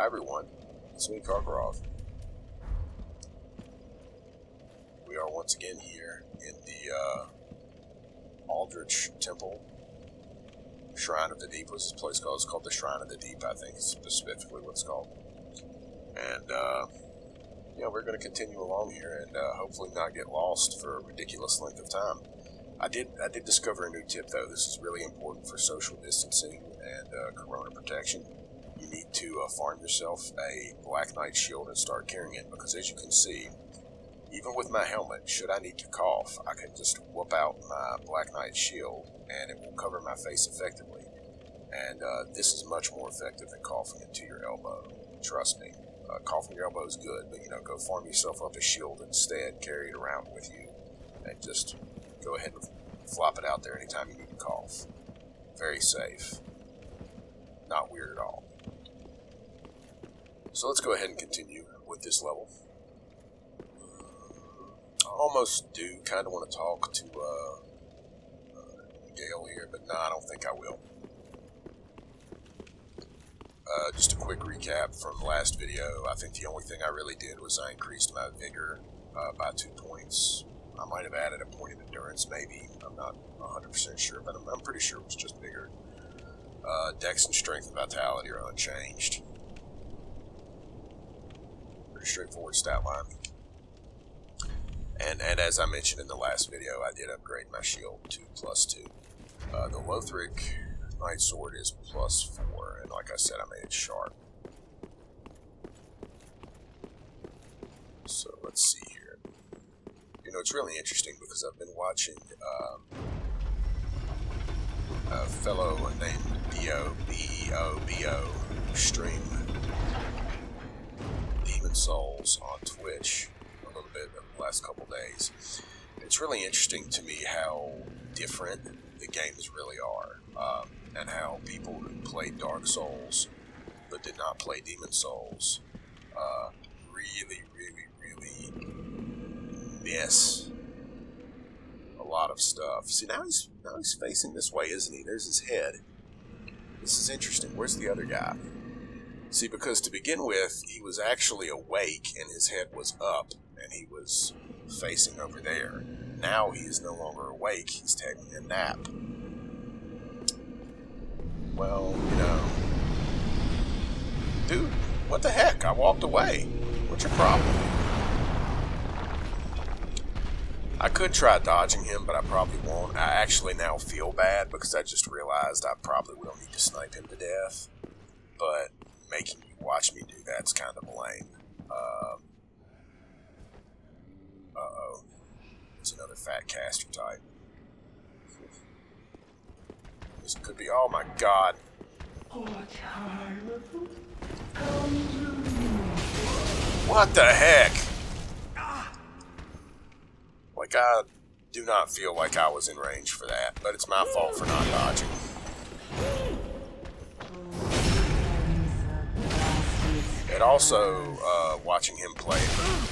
Hi everyone, it's me, Karkaroff. We are once again here in the Aldrich Temple, Shrine of the Deep. What's this place called? It's called the Shrine of the Deep, I think is specifically what it's called. And, yeah, we're going to continue along here and hopefully not get lost for a ridiculous length of time. I did discover a new tip, though. This is really important for social distancing and corona protection. You need to farm yourself a Black Knight shield and start carrying it, because as you can see, even with my helmet, should I need to cough, I can just whoop out my Black Knight shield and it will cover my face effectively. And this is much more effective than coughing into your elbow. Trust me. Coughing your elbow is good, but go farm yourself up a shield instead, carry it around with you, and just go ahead and flop it out there anytime you need to cough. Very safe. Not weird at all. So let's go ahead and continue with this level. I almost do kind of want to talk to Gale here, but no, I don't think I will. Just a quick recap from the last video. I think the only thing I really did was I increased my vigor by 2 points. I might have added a point of endurance, maybe. I'm not 100% sure, but I'm pretty sure it was just vigor. Dex and strength and vitality are unchanged. Pretty straightforward stat line. And as I mentioned in the last video, I did upgrade my shield to +2. The Lothric Knight Sword is +4, and like I said, I made it sharp. So let's see here. It's really interesting because I've been watching a fellow named B-O stream Demon Souls on Twitch a little bit in the last couple days. It's really interesting to me how different the games really are, and how people who played Dark Souls but did not play Demon Souls really miss a lot of stuff. See, now he's facing this way, isn't he? There's his head. This is interesting. Where's the other guy? See, because to begin with, he was actually awake and his head was up and he was facing over there. Now he is no longer awake. He's taking a nap. Well, dude, what the heck? I walked away. What's your problem? I could try dodging him, but I probably won't. I actually now feel bad because I just realized I probably will need to snipe him to death. But making you watch me do that's kind of lame. Uh-oh. It's another fat caster type. This could be... Oh my god. What the heck? Like, I do not feel like I was in range for that, but it's my fault for not dodging. It also, watching him play,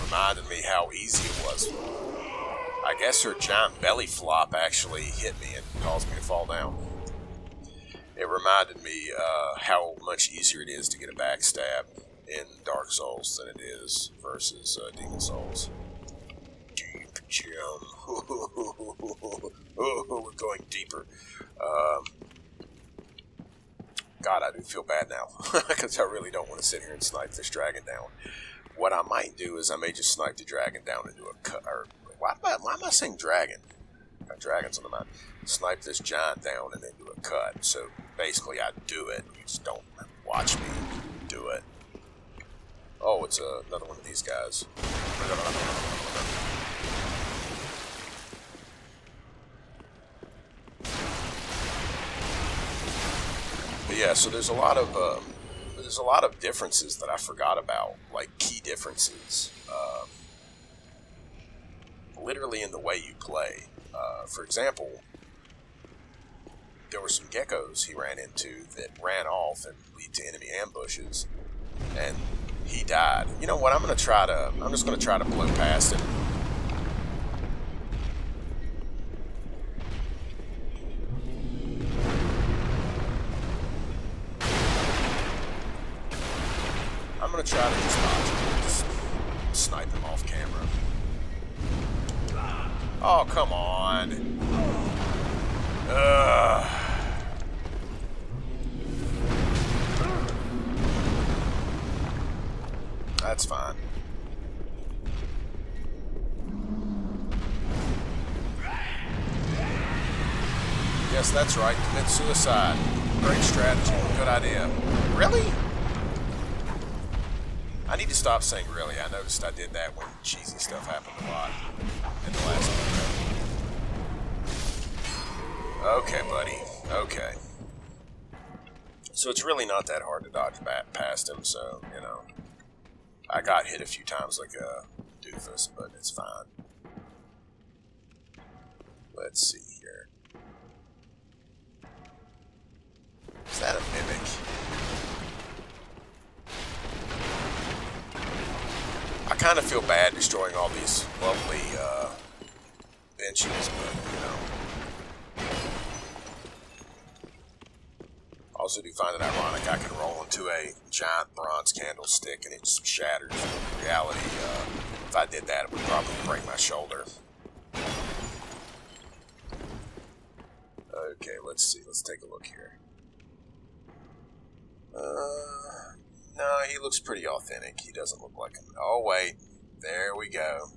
reminded me how easy it was. I guess her giant belly flop actually hit me and caused me to fall down. It reminded me how much easier it is to get a backstab in Dark Souls than it is versus Demon Souls. Deep gem. We're going deeper. God, I do feel bad now, because I really don't want to sit here and snipe this dragon down. What I might do is I may just snipe the dragon down and do a cut. Or why am I saying dragon? Got dragons on the mind. Snipe this giant down and then do a cut. So basically, I do it. You just don't watch me do it. Oh, it's another one of these guys. But yeah, so there's a lot of differences that I forgot about, like key differences, literally in the way you play. For example, there were some geckos he ran into that ran off and lead to enemy ambushes, and he died. You know what? I'm just gonna try to blow past it. to try to just dodge him. Just snipe him off camera. Oh, come on. That's fine. Yes, that's right. Commit suicide. Great strategy. Good idea. Really? I need to stop saying really. I noticed I did that when cheesy stuff happened a lot in the last video. Okay, buddy. Okay. So it's really not that hard to dodge past him, so, you know. I got hit a few times like a doofus, but it's fine. Let's see here. Is that a mimic? I kind of feel bad destroying all these lovely benches, but, you know. Also do find it ironic I can roll into a giant bronze candlestick and it just shatters. In reality, if I did that, it would probably break my shoulder. Okay, let's see. Let's take a look here. No, he looks pretty authentic. He doesn't look like him. Oh, wait. There we go.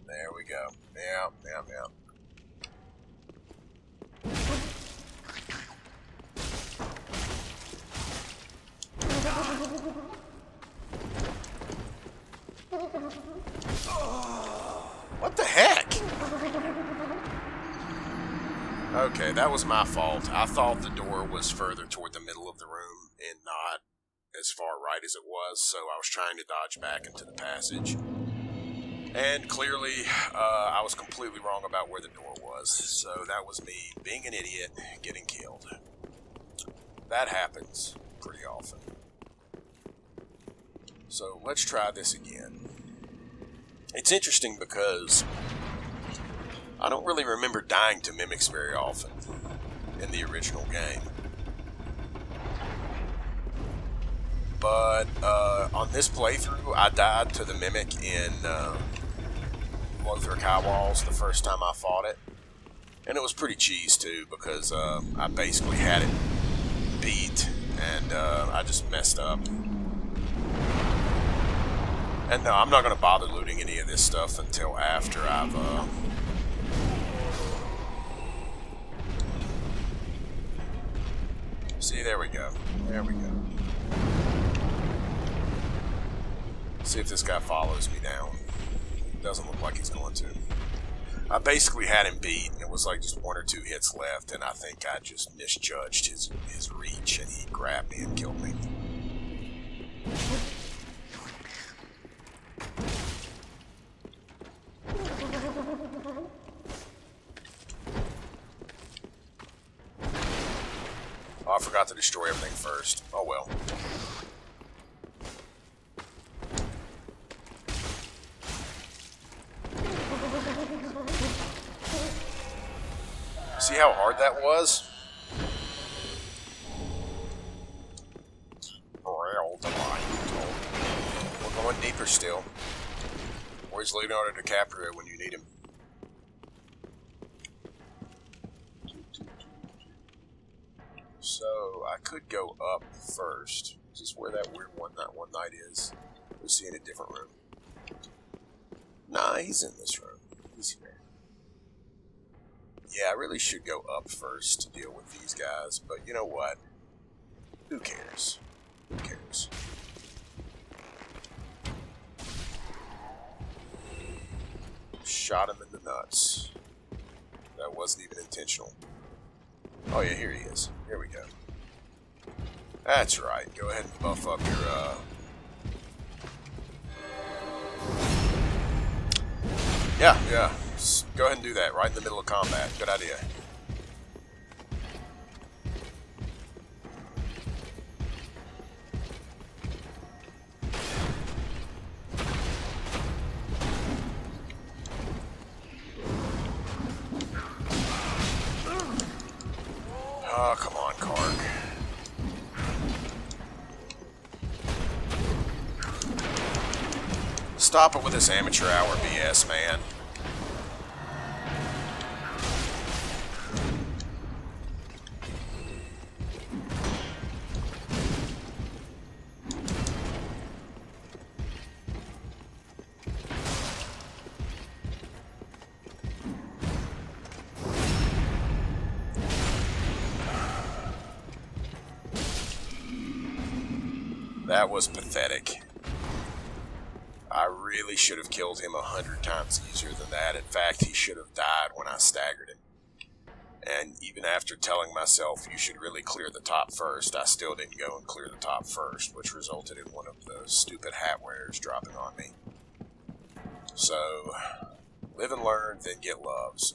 There we go. Yeah. What the heck? Okay, that was my fault. I thought the door was further toward the middle of the room and not as far right as it was, so I was trying to dodge back into the passage. And clearly, I was completely wrong about where the door was, so that was me being an idiot, getting killed. That happens pretty often. So let's try this again. It's interesting because I don't really remember dying to mimics very often in the original game. But on this playthrough, I died to the mimic in Lothric High Walls the first time I fought it. And it was pretty cheese too, because I basically had it beat and I just messed up. And no, I'm not going to bother looting any of this stuff until after I've... See, there we go. There we go. See if this guy follows me down. Doesn't look like he's going to. I basically had him beat, and it was like just 1 or 2 hits left, and I think I just misjudged his reach, and he grabbed me and killed me. Oh, I forgot to destroy everything first. Oh well. See how hard that was? We're going deeper still. Where's Leonardo DiCaprio when you need him? So, I could go up first. Is this where that weird one night is? We'll see in a different room. Nah, he's in this room. He's here. Yeah, I really should go up first to deal with these guys, but you know what? Who cares? Who cares? Shot him in the nuts. That wasn't even intentional. Oh yeah, here he is. Here we go. That's right. Go ahead and buff up your, Yeah. Go ahead and do that right in the middle of combat. Good idea. Oh, come on, Karg. Stop it with this amateur hour BS, man. That was pathetic. I really should have killed him 100 times easier than that. In fact, he should have died when I staggered him. And even after telling myself you should really clear the top first, I still didn't go and clear the top first, which resulted in one of those stupid hat wearers dropping on me. So, live and learn, then get loves.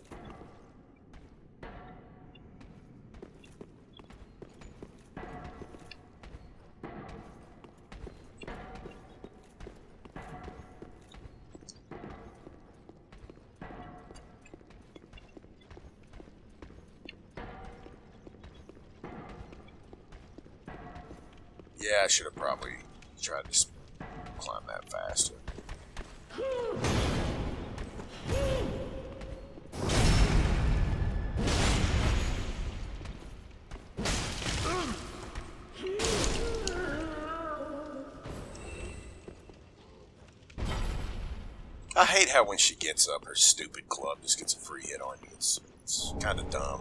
Yeah, I should have probably tried to climb that faster. I hate how when she gets up, her stupid club just gets a free hit on you. It's kind of dumb.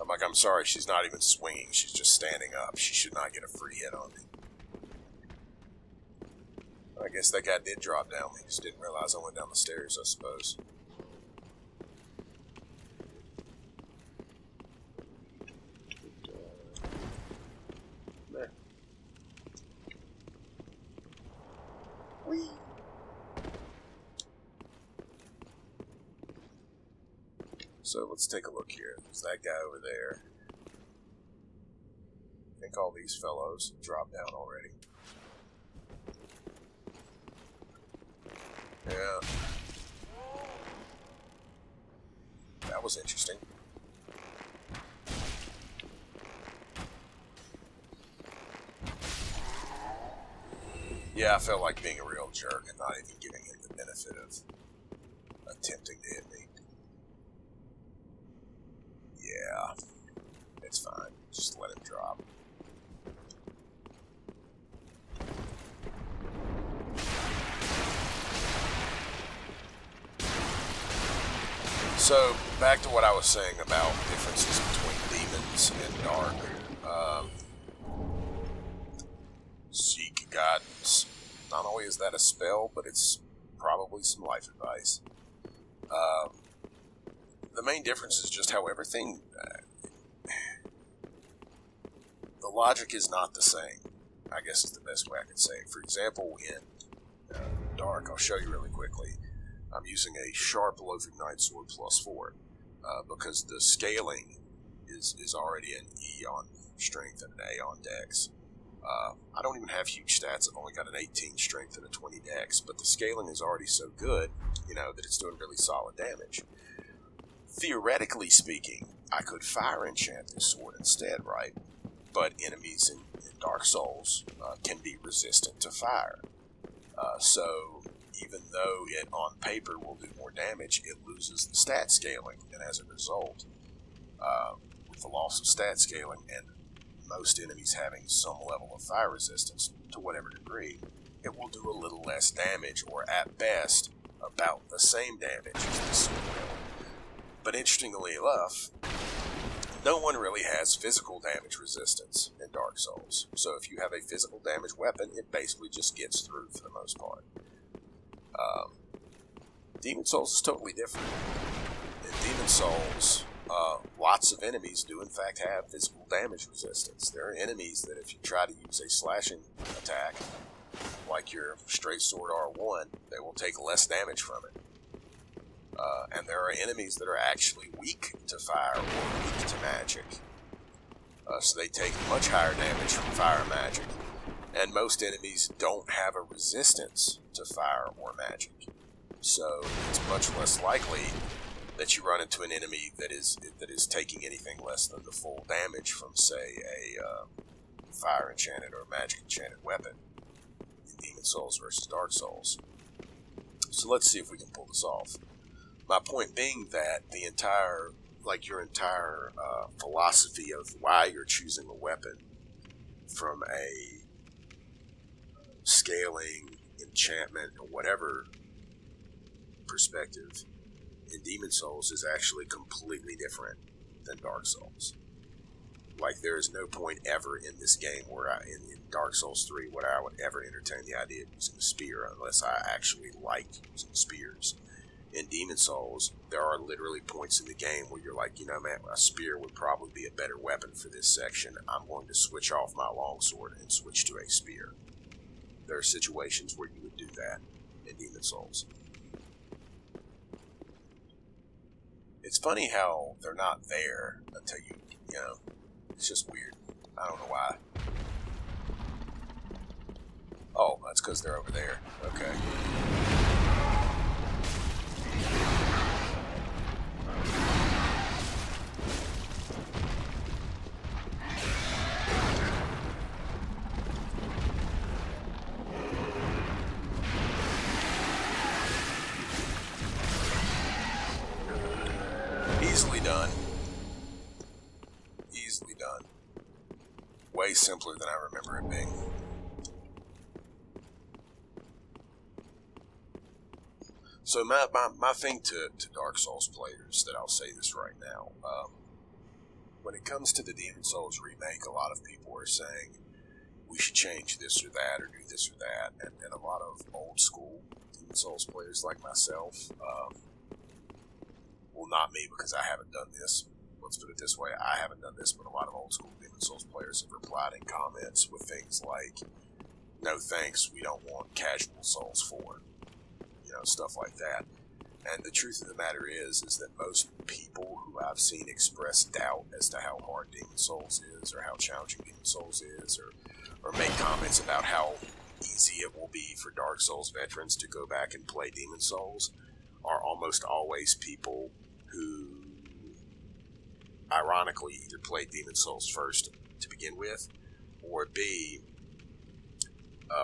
I'm like, I'm sorry, she's not even swinging. She's just standing up. She should not get a free hit on me. I guess that guy did drop down. He just didn't realize I went down the stairs, I suppose. There. Whee! So let's take a look here. There's that guy over there. I think all these fellows dropped down already. Yeah. That was interesting. Yeah, I felt like being a real jerk and not even giving him the benefit of attempting to hit me. Yeah, it's fine. Just let him drop. So, back to what I was saying about differences between demons and dark. Seek guidance. Not only is that a spell, but it's probably some life advice. The main difference is just how everything... the logic is not the same, I guess is the best way I could say it. For example, in Dark, I'll show you really quickly, I'm using a sharp loafing knight sword +4 because the scaling is already an E on strength and an A on dex. I don't even have huge stats. I've only got an 18 strength and a 20 dex, but the scaling is already so good, that it's doing really solid damage. Theoretically speaking, I could fire enchant this sword instead, right? But enemies in Dark Souls can be resistant to fire. So even though it on paper will do more damage, it loses the stat scaling, and as a result, with the loss of stat scaling and most enemies having some level of fire resistance to whatever degree, it will do a little less damage, or at best, about the same damage as this sword will. But interestingly enough, no one really has physical damage resistance in Dark Souls. So if you have a physical damage weapon, it basically just gets through for the most part. Demon Souls is totally different. In Demon Souls, lots of enemies do in fact have physical damage resistance. There are enemies that if you try to use a slashing attack, like your straight sword R1, they will take less damage from it. And there are enemies that are actually weak to fire or weak to magic. So they take much higher damage from fire and magic. And most enemies don't have a resistance to fire or magic. So it's much less likely that you run into an enemy that is taking anything less than the full damage from, say, a fire enchanted or magic enchanted weapon in Demon Souls versus Dark Souls. So let's see if we can pull this off. My point being that the entire, like your entire philosophy of why you're choosing a weapon from a scaling, enchantment, or whatever perspective in Demon Souls is actually completely different than Dark Souls. Like, there is no point ever in this game where in Dark Souls 3 where I would ever entertain the idea of using a spear unless I actually liked using spears. In Demon Souls, there are literally points in the game where you're like, you know, man, a spear would probably be a better weapon for this section. I'm going to switch off my longsword and switch to a spear. There are situations where you would do that in Demon Souls. It's funny how they're not there until you know, it's just weird. I don't know why. Oh, that's because they're over there. Okay. Easily done. Easily done. Way simpler than I remember it being. So my thing to Dark Souls players, that I'll say this right now, when it comes to the Demon Souls remake, a lot of people are saying we should change this or that or do this or that, and a lot of old school Demon Souls players like myself, well, not me because I haven't done this. Let's put it this way, I haven't done this, but a lot of old school Demon Souls players have replied in comments with things like, no thanks, we don't want casual Souls 4. You know, stuff like that. And the truth of the matter is that most people who I've seen express doubt as to how hard Demon Souls is, or how challenging Demon Souls is, or make comments about how easy it will be for Dark Souls veterans to go back and play Demon Souls, are almost always people who ironically either played Demon Souls first to begin with, or B,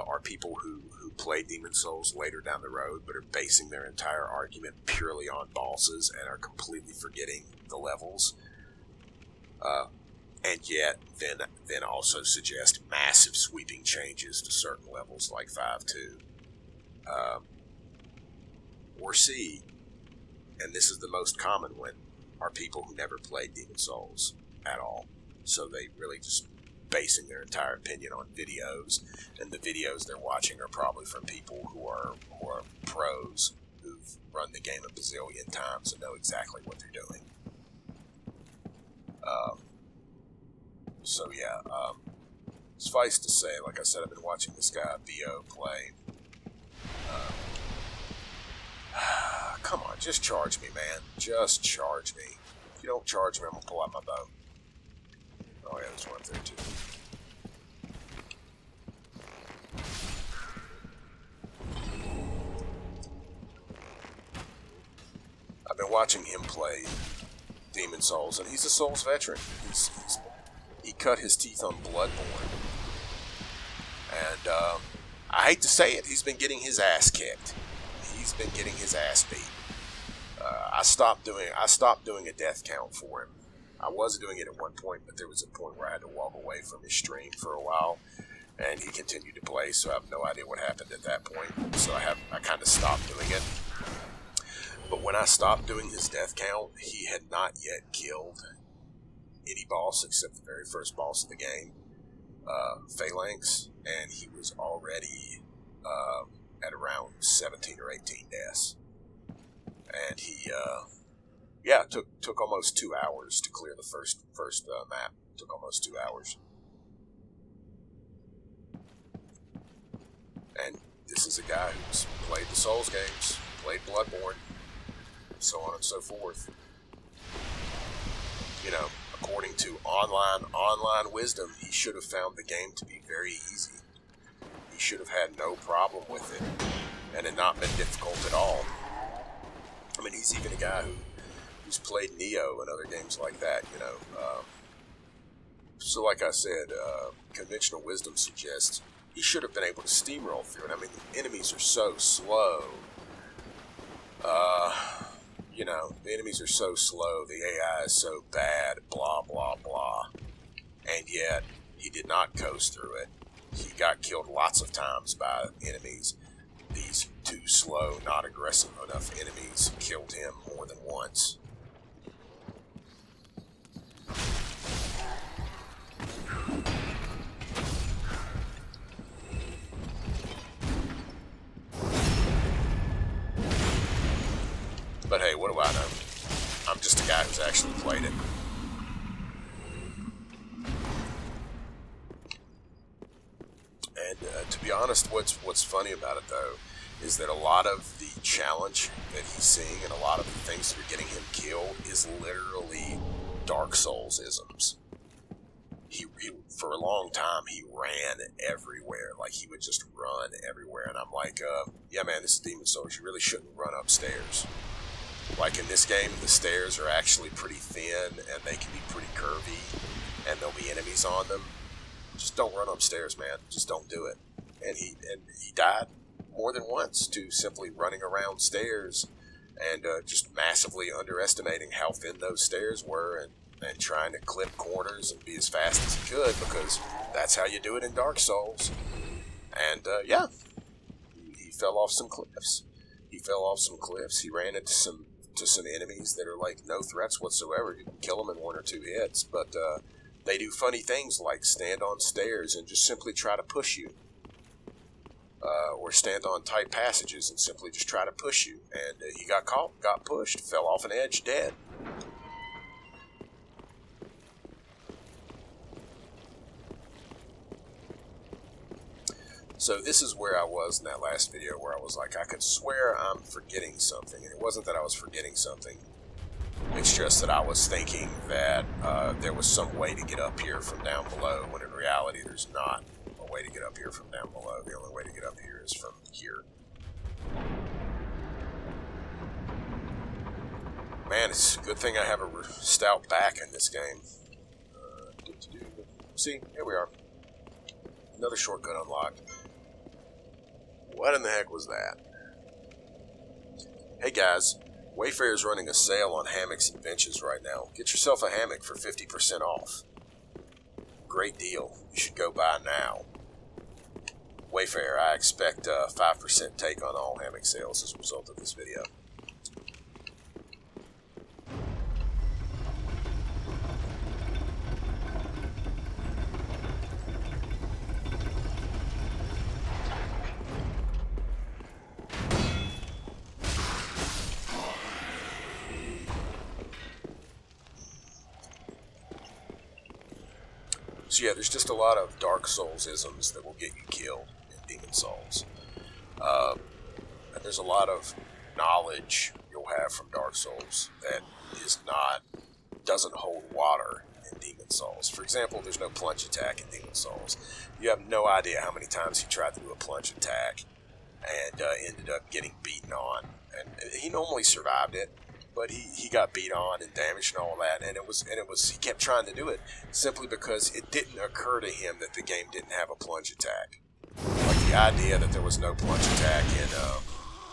are people who play Demon Souls later down the road but are basing their entire argument purely on bosses and are completely forgetting the levels, and yet then also suggest massive sweeping changes to certain levels like 5-2. Or C, and this is the most common one, are people who never played Demon Souls at all. So they really just basing their entire opinion on videos, and the videos they're watching are probably from people who are pros who've run the game a bazillion times and know exactly what they're doing. So yeah, suffice to say, like I said, I've been watching this guy BO play. Come on, just charge me, man. Just charge me. If you don't charge me, I'm gonna pull out my bow. Oh yeah, there's one up there too. I've been watching him play Demon Souls, and he's a Souls veteran. He cut his teeth on Bloodborne, and I hate to say it, he's been getting his ass kicked. He's been getting his ass beat. I stopped doing a death count for him. I was doing it at one point, but there was a point where I had to walk away from his stream for a while, and he continued to play, so I have no idea what happened at that point. So I kind of stopped doing it. But when I stopped doing his death count, he had not yet killed any boss except the very first boss of the game, Phalanx, and he was already at around 17 or 18 deaths. And he, took almost 2 hours to clear the first map. Took almost 2 hours. And this is a guy who's played the Souls games, played Bloodborne, so on and so forth. You know, according to online wisdom, he should have found the game to be very easy. He should have had no problem with it, and it not been difficult at all. I mean, he's even a guy who's played Neo and other games like that, you know. So like I said, conventional wisdom suggests he should have been able to steamroll through it. I mean, the enemies are so slow know, the enemies are so slow, the AI is so bad, blah, blah, blah. And yet, he did not coast through it. He got killed lots of times by enemies. These too slow, not aggressive enough enemies killed him more than once. But hey, what do I know? I'm just a guy who's actually played it. And to be honest, what's funny about it though is that a lot of the challenge that he's seeing and a lot of the things that are getting him killed is literally Dark Souls-isms. He for a long time he ran everywhere, like he would just run everywhere, and I'm like, yeah man, this is Demon Souls, you really shouldn't run upstairs. Like in this game, the stairs are actually pretty thin and they can be pretty curvy and there'll be enemies on them. Just don't run upstairs, man. Just don't do it. And he died more than once to simply running around stairs and just massively underestimating how thin those stairs were and trying to clip corners and be as fast as he could, because that's how you do it in Dark Souls. And yeah, he fell off some cliffs. He ran into some enemies that are like no threats whatsoever. You can kill them in 1 or 2 hits, but they do funny things like stand on stairs and just simply try to push you. Or stand on tight passages and simply just try to push you. And he got caught, got pushed, fell off an edge, dead. So this is where I was in that last video, where I was like, I could swear I'm forgetting something. And it wasn't that I was forgetting something. It's just that I was thinking that there was some way to get up here from down below, when in reality there's not a way to get up here from down below. The only way to get up here is from here. Man, it's a good thing I have a stout back in this game. See, here we are. Another shortcut unlocked. What in the heck was that? Hey guys, Wayfair is running a sale on hammocks and benches right now. Get yourself a hammock for 50% off. Great deal. You should go buy now. Wayfair, I expect a 5% take on all hammock sales as a result of this video. So yeah, there's just a lot of Dark Souls-isms that will get you killed in Demon Souls. And there's a lot of knowledge you'll have from Dark Souls that doesn't hold water in Demon Souls. For example, there's no plunge attack in Demon Souls. You have no idea how many times he tried to do a plunge attack and ended up getting beaten on. And he normally survived it, but he got beat on and damaged and all that, and he kept trying to do it simply because it didn't occur to him that the game didn't have a plunge attack. Like the idea that there was no plunge attack in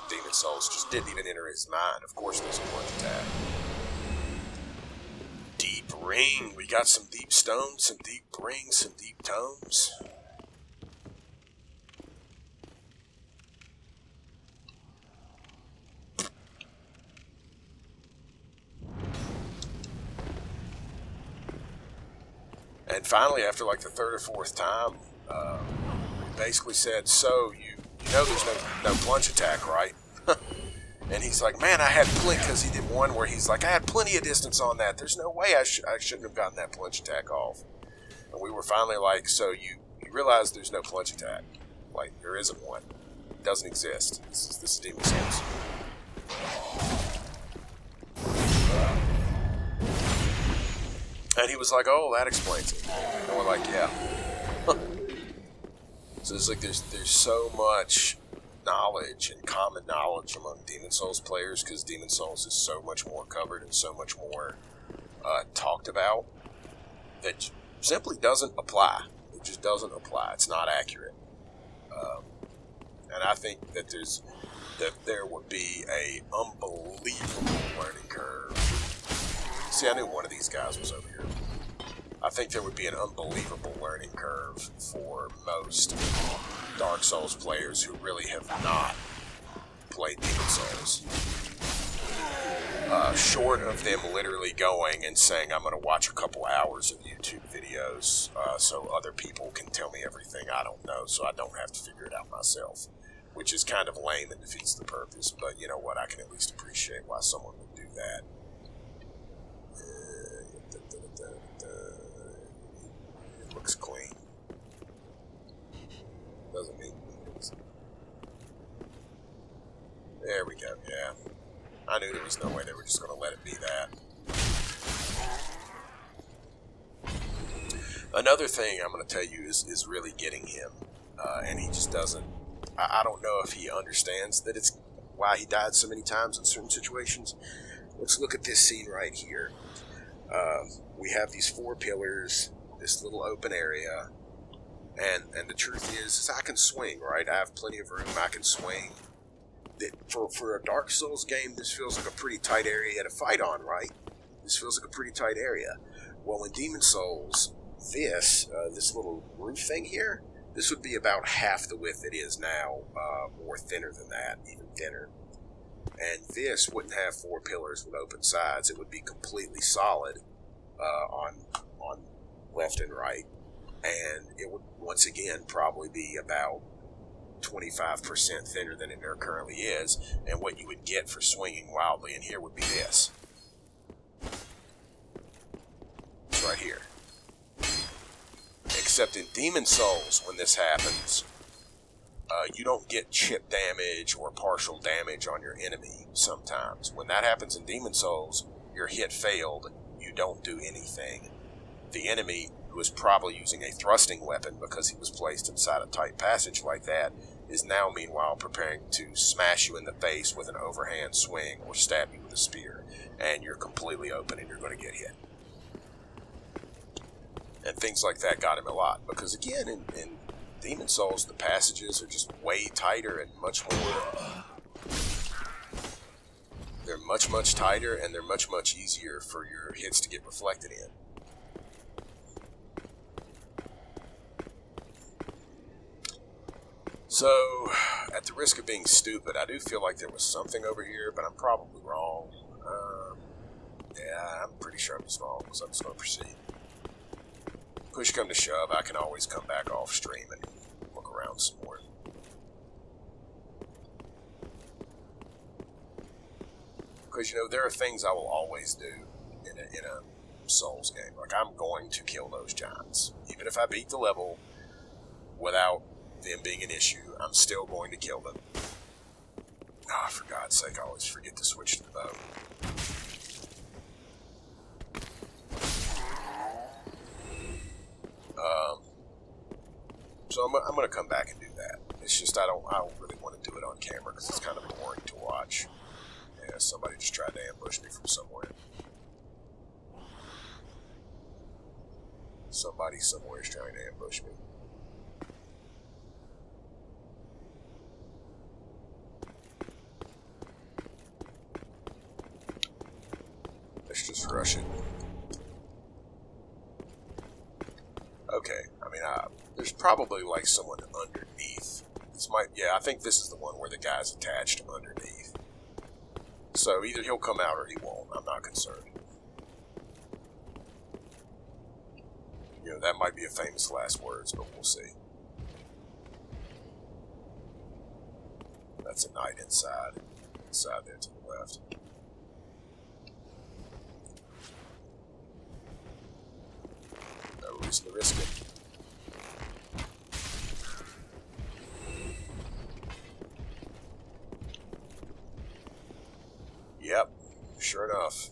Demon Souls just didn't even enter his mind. Of course there's a plunge attack. Deep ring. We got some deep stones, some deep rings, some deep tomes. And finally, after like the 3rd or 4th time, we basically said, so you know there's no plunge attack, right? And he's like, man, I had plenty, because he did one where he's like, I had plenty of distance on that. There's no way I shouldn't have gotten that plunge attack off. And we were finally like, so you realize there's no plunge attack. Like, there isn't one. It doesn't exist. This is Demon Souls. And he was like, oh, that explains it. And we're like, yeah. So it's like there's so much knowledge and common knowledge among Demon Souls players, because Demon Souls is so much more covered and so much more talked about, that simply doesn't apply. It just doesn't apply. It's not accurate. And I think that there would be a unbelievable learning See, I knew one of these guys was over here. I think there would be an unbelievable learning curve for most Dark Souls players who really have not played Demon Souls. Short of them literally going and saying, I'm going to watch a couple hours of YouTube videos so other people can tell me everything I don't know so I don't have to figure it out myself. Which is kind of lame and defeats the purpose, but you know what, I can at least appreciate why someone would do that. It looks clean. Doesn't mean it. There we go, yeah. I knew there was no way they were just going to let it be that. Another thing I'm going to tell you is really getting him, and he just doesn't. I don't know if he understands that it's why he died so many times in certain situations. Let's look at this scene right here. We have these 4 pillars, this little open area, and the truth is I can swing, right? I have plenty of room, I can swing. For a Dark Souls game, this feels like a pretty tight area to fight on, right? This feels like a pretty tight area. Well, in Demon Souls, this little roof thing here, this would be about half the width it is now, or thinner than that, even thinner. And this wouldn't have 4 pillars with open sides. It would be completely solid on left and right. And it would, once again, probably be about 25% thinner than it currently is. And what you would get for swinging wildly in here would be this. It's right here. Except in Demon Souls, when this happens, you don't get chip damage or partial damage on your enemy sometimes. When that happens in Demon Souls, your hit failed, you don't do anything. The enemy, who is probably using a thrusting weapon because he was placed inside a tight passage like that, is now meanwhile preparing to smash you in the face with an overhand swing or stab you with a spear, and you're completely open and you're going to get hit. And things like that got him a lot, because again, in Demon Souls, the passages are just way tighter and much more... They're much tighter, and they're much easier for your hits to get reflected in. So, at the risk of being stupid, I do feel like there was something over here, but I'm probably wrong. Yeah, I'm pretty sure I'm just wrong, so I'm just going to proceed. Push come to shove, I can always come back off stream and look around some more. Because, you know, there are things I will always do in a Souls game. Like, I'm going to kill those giants. Even if I beat the level without them being an issue, I'm still going to kill them. Ah, for God's sake, I always forget to switch to the bow. So I'm going to come back and do that. It's just I don't really want to do it on camera because it's kind of boring to watch. Yeah, somebody just tried to ambush me from somewhere. Somebody somewhere is trying to ambush me. Let's just rush it. Okay, I mean, there's probably like someone underneath. I think this is the one where the guy's attached underneath. So either he'll come out or he won't. I'm not concerned. You know, that might be a famous last words, but we'll see. That's a knight inside there to the left. No reason to risk it. Yep, sure enough.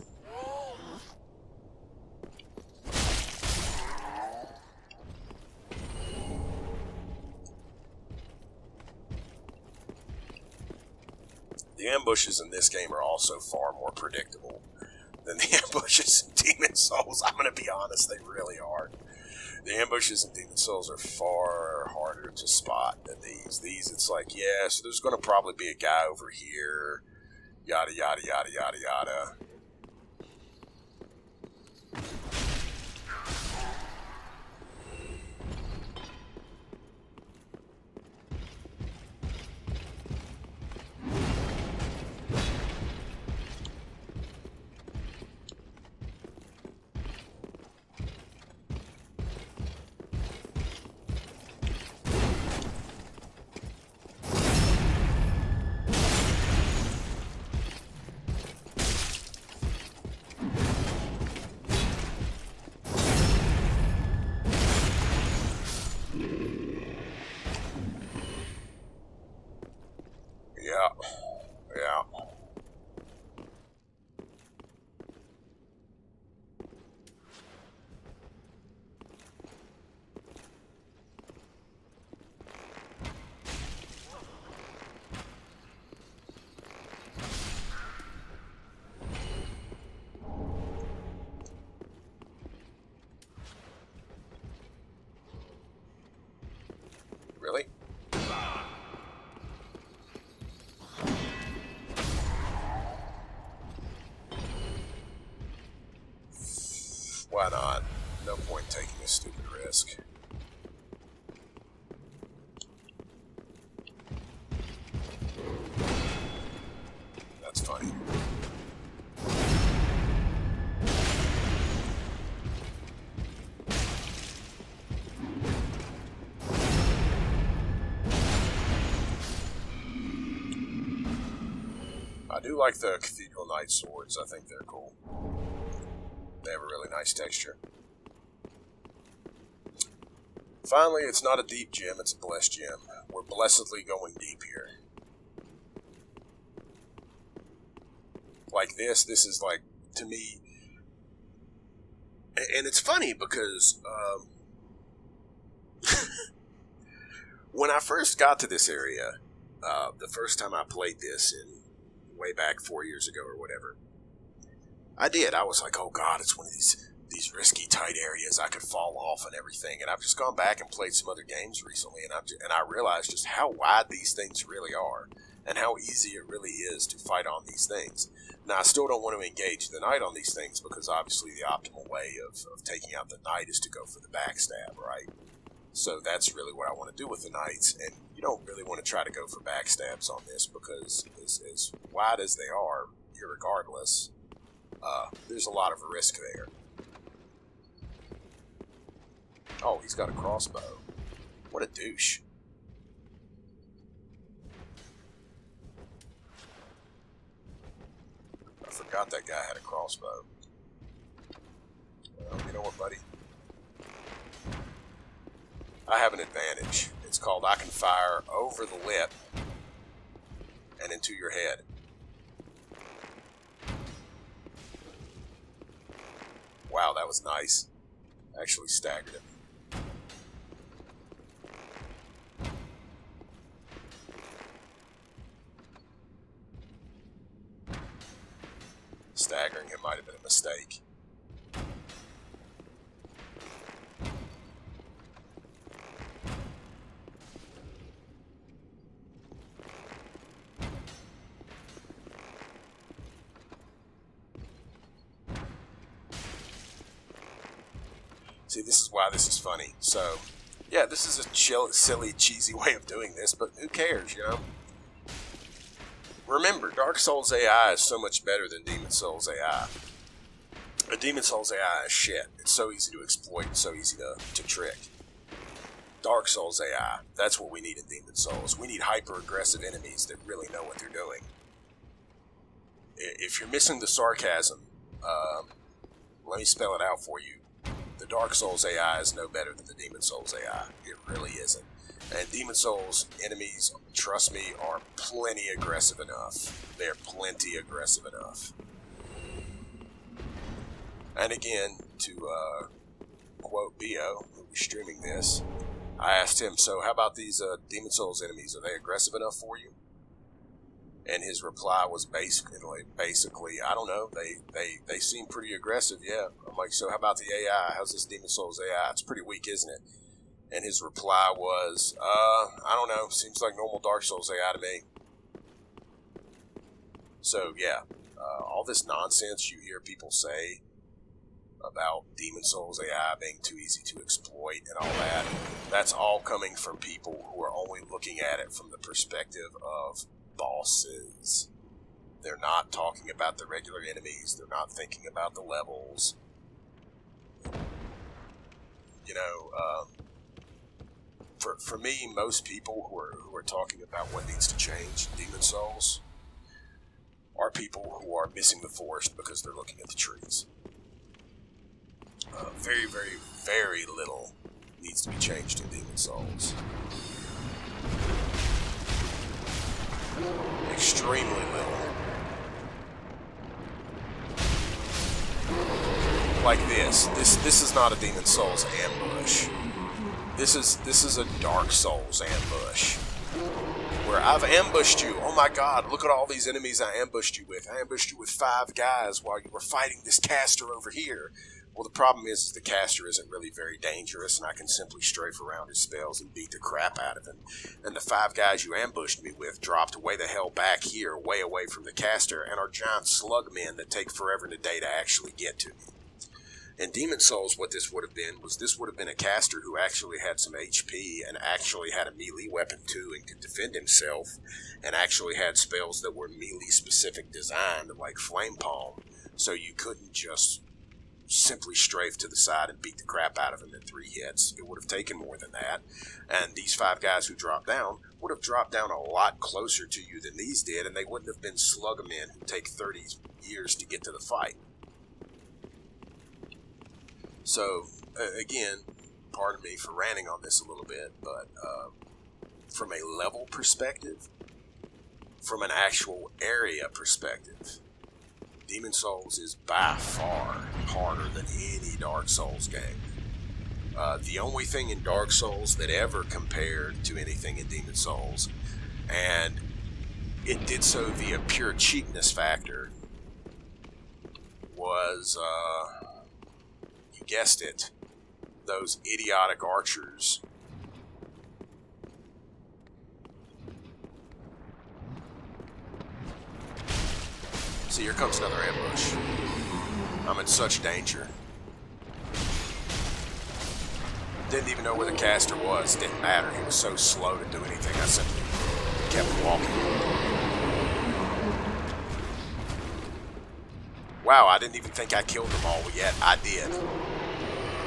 The ambushes in this game are also far more predictable than the ambushes in Demon Souls. I'm going to be honest, they really are. The ambushes in Demon Souls are far harder to spot than these. These, it's like, yeah, so there's going to probably be a guy over here, yada, yada, yada, yada, yada. why not? No point taking a stupid risk. That's funny. I do like the Cathedral Knight swords. I think they're cool. They have a really nice texture. Finally, it's not a deep gem, it's a blessed gem. We're blessedly going deep here. Like this is like, to me... And it's funny because... when I first got to this area, the first time I played this way back 4 years ago or whatever, I was like, oh god, it's one of these risky tight areas. I could fall off and everything. And I've just gone back and played some other games recently, and I realized just how wide these things really are and how easy it really is to fight on these things. Now, I still don't want to engage the knight on these things because obviously the optimal way of taking out the knight is to go for the backstab, right? So that's really what I want to do with the knights, and you don't really want to try to go for backstabs on this because as wide as they are, irregardless, there's a lot of risk there. Oh, he's got a crossbow. What a douche. I forgot that guy had a crossbow. Well, you know what, buddy? I have an advantage. It's called I can fire over the lip and into your head. Wow, that was nice. Actually staggered him. Staggering him might have been a mistake. See, this is why this is funny. So, yeah, this is a silly, cheesy way of doing this, but who cares, you know? Remember, Dark Souls AI is so much better than Demon Souls AI. A Demon Souls AI is shit. It's so easy to exploit and so easy to trick. Dark Souls AI, that's what we need in Demon Souls. We need hyper-aggressive enemies that really know what they're doing. If you're missing the sarcasm, let me spell it out for you. The Dark Souls AI is no better than the Demon Souls AI. It really isn't. And Demon Souls enemies, trust me, are plenty aggressive enough. They're plenty aggressive enough. And again, to quote Bo, who was streaming this, I asked him, so how about these Demon Souls enemies? Are they aggressive enough for you? And his reply was basically, I don't know, they seem pretty aggressive, yeah. I'm like, so how about the AI? How's this Demon Souls AI? It's pretty weak, isn't it? And his reply was, I don't know, seems like normal Dark Souls AI to me. So, yeah, all this nonsense you hear people say about Demon Souls AI being too easy to exploit and all that, that's all coming from people who are only looking at it from the perspective of bosses. They're not talking about the regular enemies. They're not thinking about the levels. You know, for me, most people who are talking about what needs to change in Demon Souls are people who are missing the forest because they're looking at the trees. Very, very, very little needs to be changed in Demon Souls. Extremely little. Like this. This is not a Demon Souls ambush. This is a Dark Souls ambush. Where I've ambushed you. Oh my god, look at all these enemies I ambushed you with. I ambushed you with 5 guys while you were fighting this caster over here. Well, the problem is the caster isn't really very dangerous, and I can simply strafe around his spells and beat the crap out of him. And the 5 guys you ambushed me with dropped way the hell back here, way away from the caster, and are giant slug men that take forever and a day to actually get to me. In Demon Souls, what this would have been was this would have been a caster who actually had some HP and actually had a melee weapon too and could defend himself and actually had spells that were melee specific designed like Flame Palm, so you couldn't just simply strafe to the side and beat the crap out of him in 3 hits. It would have taken more than that, and these 5 guys who dropped down would have dropped down a lot closer to you than these did, and they wouldn't have been sluggermen who take 30 years to get to the fight. So, again, pardon me for ranting on this a little bit, but from a level perspective, from an actual area perspective, Demon Souls is by far harder than any Dark Souls game. The only thing in Dark Souls that ever compared to anything in Demon Souls, and it did so via pure cheapness factor, was, you guessed it, those idiotic archers. See, here comes another ambush. I'm in such danger. Didn't even know where the caster was. Didn't matter. He was so slow to do anything. I simply kept walking. Wow, I didn't even think I killed them all, yet I did.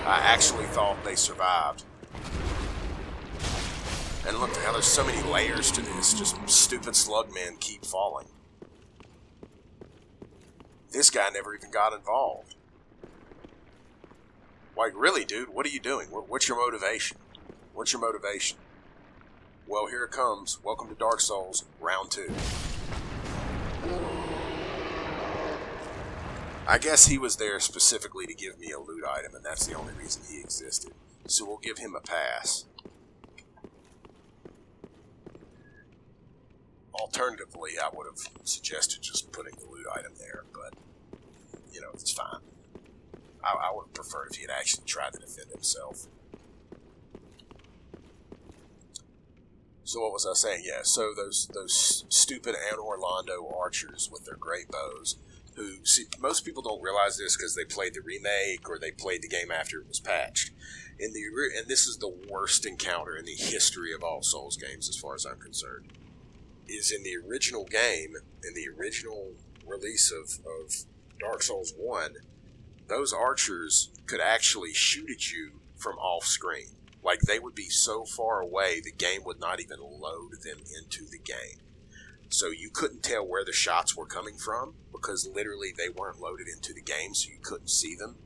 I actually thought they survived. And look, now there's so many layers to this. Just stupid slugmen keep falling. This guy never even got involved. Like, really, dude, what are you doing? What's your motivation? What's your motivation? Well, here it comes. Welcome to Dark Souls, round 2. I guess he was there specifically to give me a loot item, and that's the only reason he existed. So we'll give him a pass. Alternatively, I would have suggested just putting the loot item there, but, you know, it's fine. I would have preferred if he had actually tried to defend himself. So what was I saying? Yeah, so those stupid Anne Orlando archers with their great bows, who, see, most people don't realize this because they played the remake or they played the game after it was patched. And this is the worst encounter in the history of all Souls games as far as I'm concerned. Is in the original game, in the original release of Dark Souls 1, those archers could actually shoot at you from off screen. Like, they would be so far away, the game would not even load them into the game. So you couldn't tell where the shots were coming from, because literally they weren't loaded into the game, so you couldn't see them.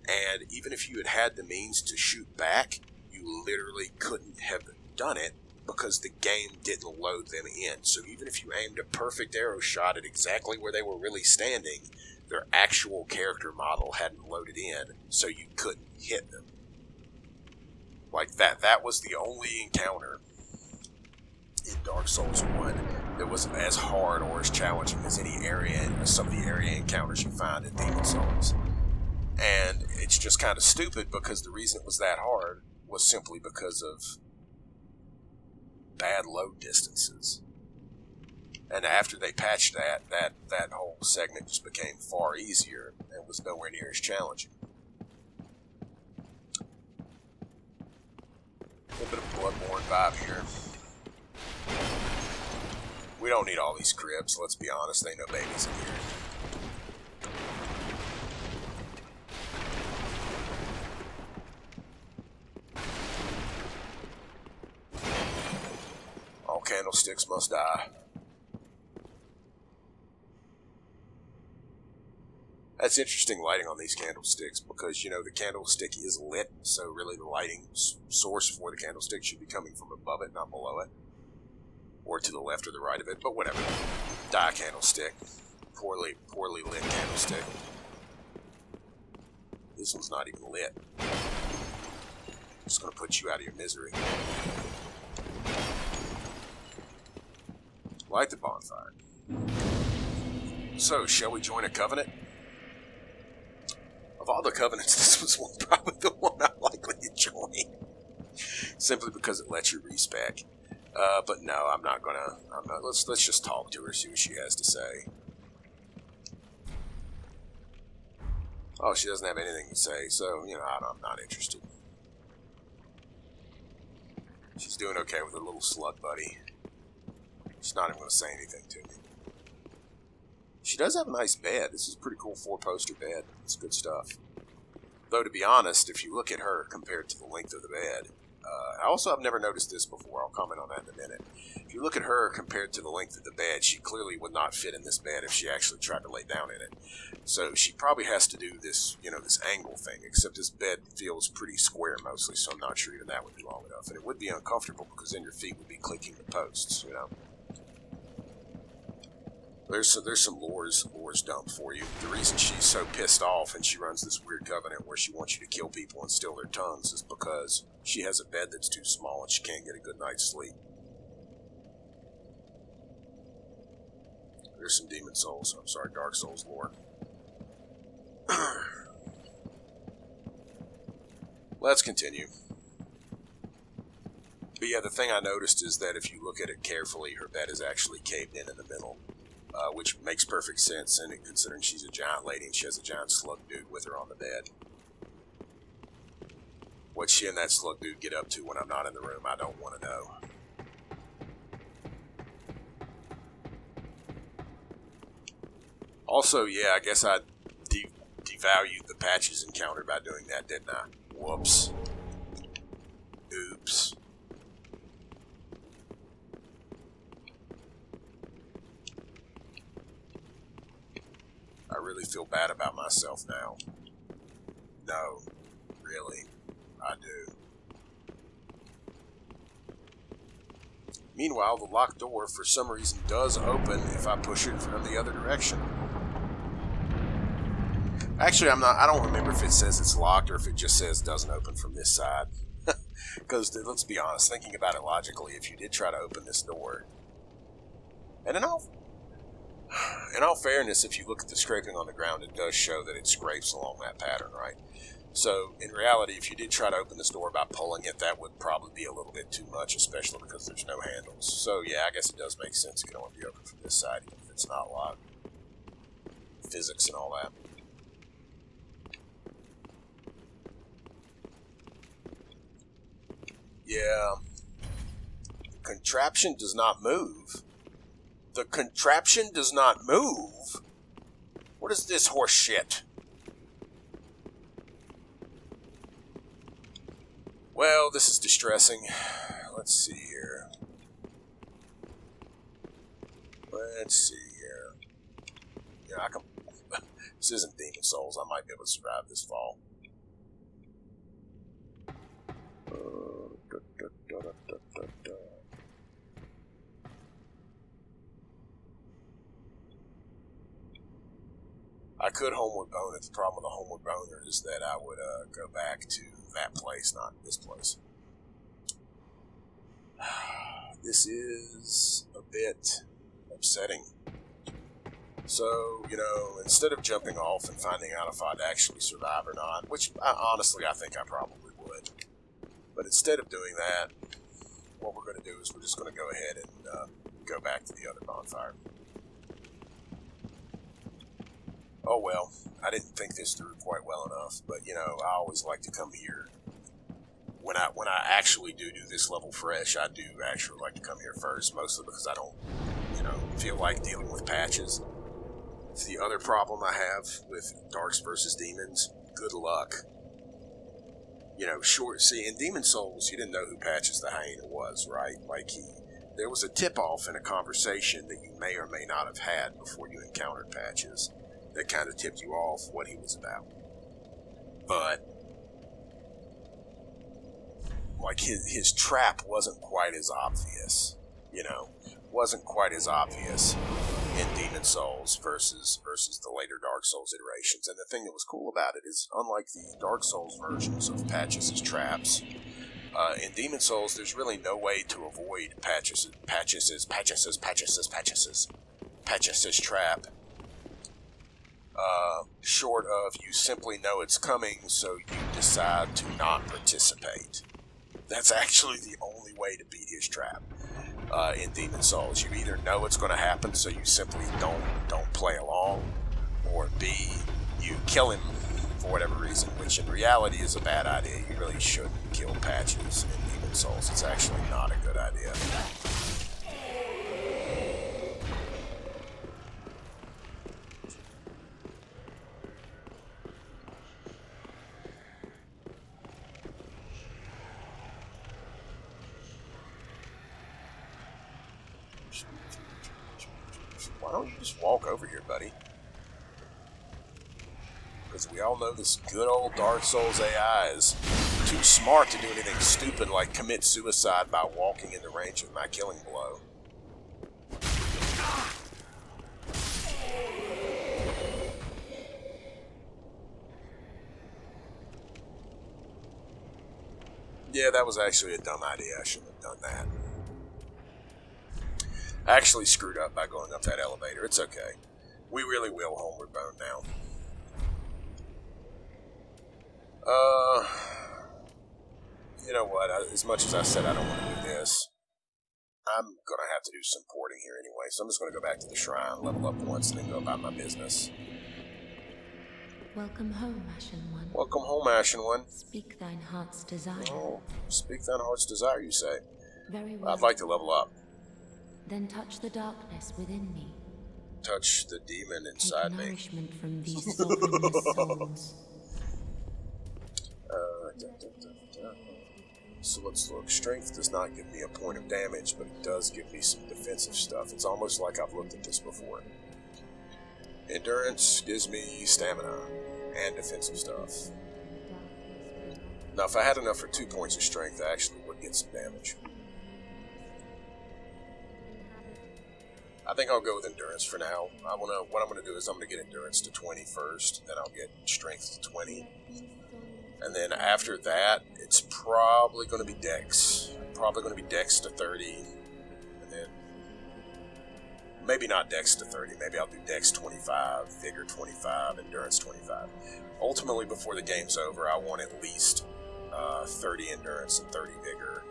And even if you had the means to shoot back, you literally couldn't have done it, because the game didn't load them in. So even if you aimed a perfect arrow shot at exactly where they were really standing, their actual character model hadn't loaded in, so you couldn't hit them. Like, that was the only encounter in Dark Souls 1 that was as hard or as challenging as some of the area encounters you find in Demon Souls. And it's just kind of stupid, because the reason it was that hard was simply because of bad load distances. And after they patched that whole segment just became far easier and was nowhere near as challenging. A little bit of Bloodborne vibe here. We don't need all these crypts, let's be honest, they ain't no babies in here. All candlesticks must die. That's interesting lighting on these candlesticks, because, you know, the candlestick is lit, so really the lighting source for the candlestick should be coming from above it, not below it. Or to the left or the right of it, but whatever. Die candlestick. Poorly lit candlestick. This one's not even lit. Just gonna put you out of your misery. Light the bonfire. So, shall we join a covenant? Of all the covenants, this was probably the one I'm likely to join. Simply because it lets you respec. But no, I'm not gonna. Let's just talk to her, see what she has to say. Oh, she doesn't have anything to say, so, you know, I'm not interested. She's doing okay with her little slut buddy. She's not even going to say anything to me. She does have a nice bed. This is a pretty cool 4-poster bed. It's good stuff. Though, to be honest, if you look at her compared to the length of the bed, I've never noticed this before. I'll comment on that in a minute. If you look at her compared to the length of the bed, she clearly would not fit in this bed if she actually tried to lay down in it. So she probably has to do this, you know, this angle thing, except this bed feels pretty square mostly, so I'm not sure even that would be long enough. And it would be uncomfortable because then your feet would be clicking the posts, you know. There's some lores dumped for you. The reason she's so pissed off and she runs this weird covenant where she wants you to kill people and steal their tongues is because she has a bed that's too small and she can't get a good night's sleep. There's some demon souls. I'm sorry, Dark Souls lore. Let's continue. But yeah, the thing I noticed is that if you look at it carefully, her bed is actually caved in the middle. Which makes perfect sense, and considering she's a giant lady and she has a giant slug dude with her on the bed. What she and that slug dude get up to when I'm not in the room, I don't want to know. Also, yeah, I guess I devalued the patches encountered by doing that, didn't I? Whoops. Oops. I really feel bad about myself now. No, really, I do. Meanwhile, the locked door, for some reason, does open if I push it from the other direction. Actually, I don't remember if it says it's locked or if it just says doesn't open from this side. Because, let's be honest, thinking about it logically, if you did try to open this door, and in all fairness, if you look at the scraping on the ground, it does show that it scrapes along that pattern, right? So, in reality, if you did try to open this door by pulling it, that would probably be a little bit too much, especially because there's no handles. So, yeah, I guess it does make sense. It can only be open from this side, even if it's not locked. Physics and all that. Yeah. The contraption does not move. The contraption does not move? What is this horse shit? Well, this is distressing. Let's see here. Yeah, I can... This isn't Demon Souls. I might be able to survive this fall. I could homeward bone it. The problem with a homeward boner is that I would go back to that place, not this place. This is a bit upsetting. So, you know, instead of jumping off and finding out if I'd actually survive or not, which honestly I think I probably would, but instead of doing that, what we're going to do is we're just going to go ahead and go back to the other bonfire. Oh well, I didn't think this through quite well enough, but you know, I always like to come here. When I actually do this level fresh, I do actually like to come here first, mostly because I don't, you know, feel like dealing with patches. It's the other problem I have with Darks versus Demons. Good luck. You know, see, in Demon Souls, you didn't know who Patches the Hyena was, right? Like, there was a tip-off in a conversation that you may or may not have had before you encountered Patches that kind of tipped you off what he was about. But, like, his trap wasn't quite as obvious, you know? Wasn't quite as obvious in Demon Souls versus the later Dark Souls iterations. And the thing that was cool about it is, unlike the Dark Souls versions of Patches' traps, in Demon Souls, there's really no way to avoid Patches' trap. Short of you simply know it's coming, so you decide to not participate. That's actually the only way to beat his trap. In Demon Souls, you either know it's going to happen, so you simply don't play along, or B, you kill him for whatever reason, which in reality is a bad idea. You really shouldn't kill patches in Demon Souls. It's actually not a good idea. Why don't you just walk over here, buddy? Because we all know this good old Dark Souls AI is too smart to do anything stupid like commit suicide by walking into range of my killing blow. Yeah, that was actually a dumb idea. I shouldn't have done that. I actually screwed up by going up that elevator. It's okay. We really will homeward bound now. You know what? As much as I said I don't want to do this, I'm going to have to do some porting here anyway. So I'm just going to go back to the shrine, level up once, and then go about my business. Welcome home, Ashen One. Welcome home, Ashen One. Speak thine heart's desire. Oh, speak thine heart's desire, you say? Very well. I'd like to level up. Then touch the darkness within me. Touch the demon inside Take me. nourishment from these sovereignless souls. So let's look. Strength does not give me a point of damage, but it does give me some defensive stuff. It's almost like I've looked at this before. Endurance gives me stamina and defensive stuff. Now, if I had enough for 2 points of strength, I actually would get some damage. I think I'll go with endurance for now. What I'm gonna do is I'm gonna get endurance to 20 first, then I'll get strength to 20. And then after that, it's probably going to be dex. Probably going to be dex to 30. And then maybe not dex to 30. Maybe I'll do dex 25, vigor 25, endurance 25. Ultimately, before the game's over, I want at least 30 endurance and 30 vigor.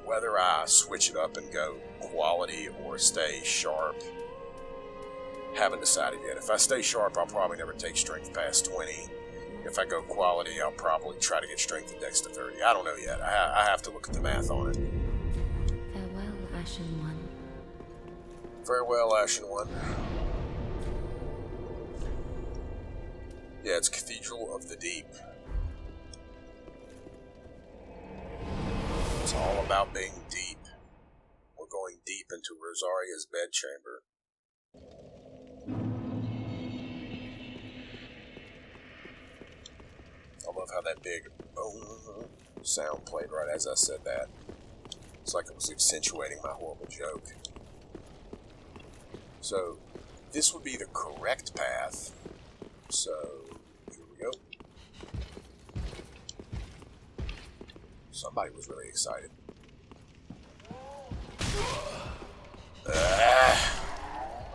Whether I switch it up and go quality or stay sharp, haven't decided yet. If I stay sharp, I'll probably never take strength past 20. If I go quality, I'll probably try to get strength and dex to 30. I don't know yet. I have to look at the math on it. Farewell, Ashen One. Farewell, Ashen One. Yeah, it's Cathedral of the Deep. It's all about being deep. We're going deep into Rosaria's bedchamber. I love how that big sound played right as I said that. It's like it was accentuating my horrible joke. So, this would be the correct path. So, here we go. Somebody was really excited.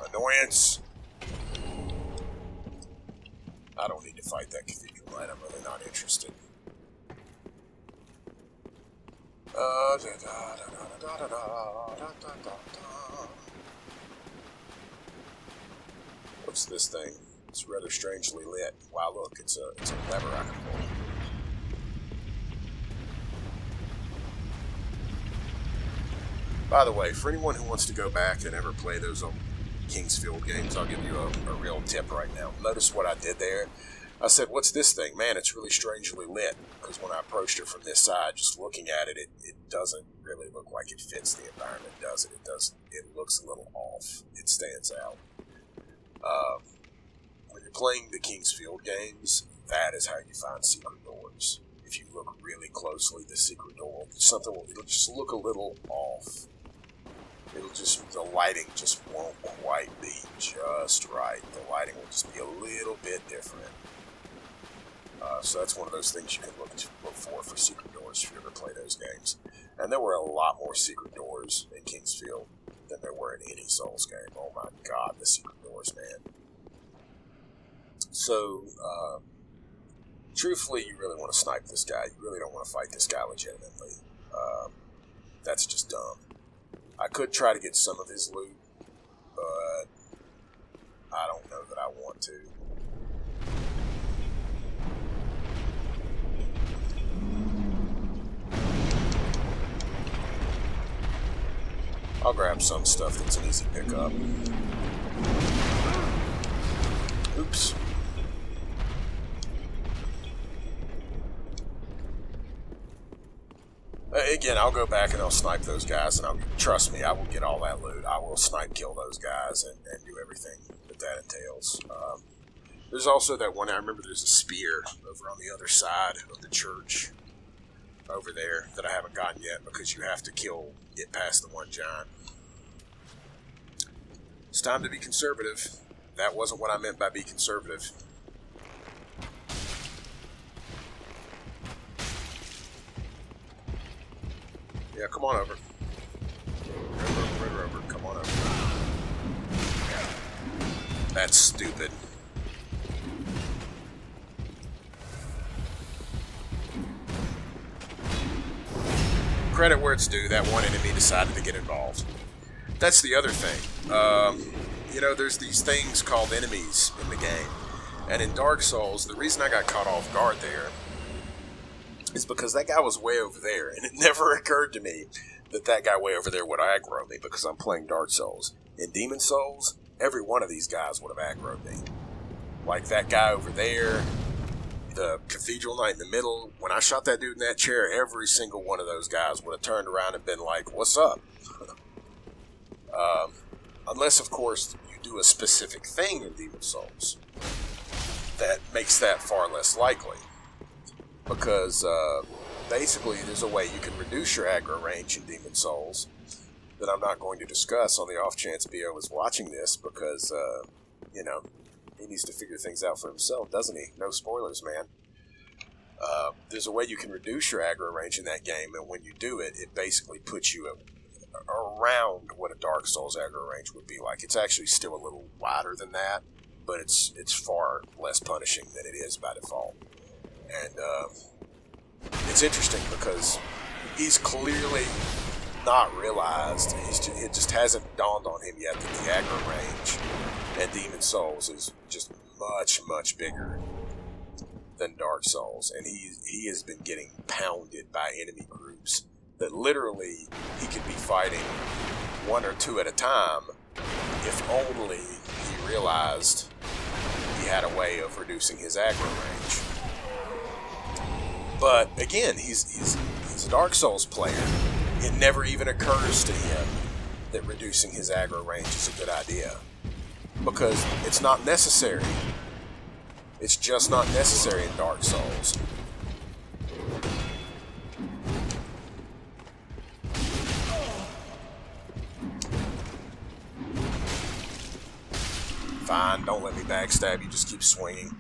Annoyance! I don't need to fight that Cathedral Knight. I'm really not interested. What's this thing? It's rather strangely lit. Wow, look, it's a lever I can pull. By the way, for anyone who wants to go back and ever play those old Kingsfield games, I'll give you a real tip right now. Notice what I did there. I said, what's this thing? Man, it's really strangely lit. Because when I approached it from this side, just looking at it, it doesn't really look like it fits the environment, does it? It doesn't. It looks a little off. It stands out. When you're playing the Kingsfield games, that is how you find secret doors. If you look really closely, the secret door, it'll just look a little off. The lighting just won't quite be just right. The lighting will just be a little bit different. So that's one of those things you can look for secret doors if you ever play those games. And there were a lot more secret doors in Kingsfield than there were in any Souls game. Oh my god, the secret doors, man. So, truthfully, you really want to snipe this guy. You really don't want to fight this guy legitimately. That's just dumb. I could try to get some of his loot, but I don't know that I want to. I'll grab some stuff that's an easy pickup. Oops. Again, I'll go back and I'll snipe those guys, and trust me, I will get all that loot. I will snipe kill those guys and do everything that entails. There's also that one, I remember there's a spear over on the other side of the church over there that I haven't gotten yet because you have to get past the one giant. It's time to be conservative. That wasn't what I meant by be conservative. Yeah, come on over. Over. Come on over. That's stupid. Credit where it's due, that one enemy decided to get involved. That's the other thing. You know, there's these things called enemies in the game. And in Dark Souls, the reason I got caught off guard there is because that guy was way over there, and it never occurred to me that guy way over there would aggro me because I'm playing Dark Souls. In Demon Souls, every one of these guys would have aggroed me. Like that guy over there, the Cathedral Knight in the middle. When I shot that dude in that chair, every single one of those guys would have turned around and been like, "What's up?" Unless, of course, you do a specific thing in Demon Souls that makes that far less likely. Because basically there's a way you can reduce your aggro range in Demon Souls that I'm not going to discuss on the off chance BO is watching this because, you know, he needs to figure things out for himself, doesn't he? No spoilers, man. There's a way you can reduce your aggro range in that game, and when you do it, it basically puts you around what a Dark Souls aggro range would be like. It's actually still a little wider than that, but it's far less punishing than it is by default. And it's interesting because he's clearly not realized, it just hasn't dawned on him yet that the aggro range in Demon Souls is just much, much bigger than Dark Souls. And he has been getting pounded by enemy groups that literally he could be fighting one or two at a time if only he realized he had a way of reducing his aggro range. But again, he's a Dark Souls player. It never even occurs to him that reducing his aggro range is a good idea. Because it's not necessary. It's just not necessary in Dark Souls. Fine, don't let me backstab you, just keep swinging.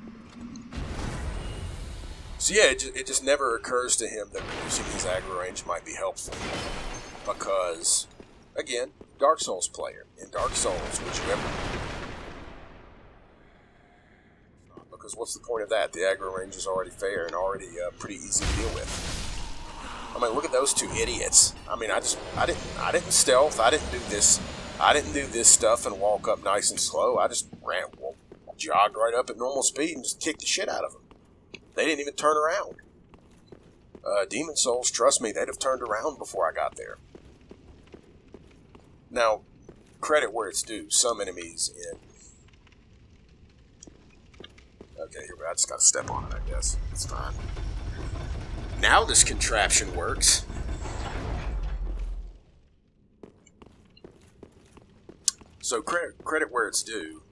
So yeah, it just never occurs to him that reducing his aggro range might be helpful. Because, again, Dark Souls player. In Dark Souls, would you ever... Because what's the point of that? The aggro range is already fair and already pretty easy to deal with. I mean, look at those two idiots. I mean, I didn't stealth. I didn't do this stuff and walk up nice and slow. I just jogged right up at normal speed and just kicked the shit out of them. They didn't even turn around. Demon Souls, trust me, they'd have turned around before I got there. Now, credit where it's due. Some enemies in... Okay, here we go. I just gotta step on it, I guess. It's fine. Now this contraption works. So credit where it's due.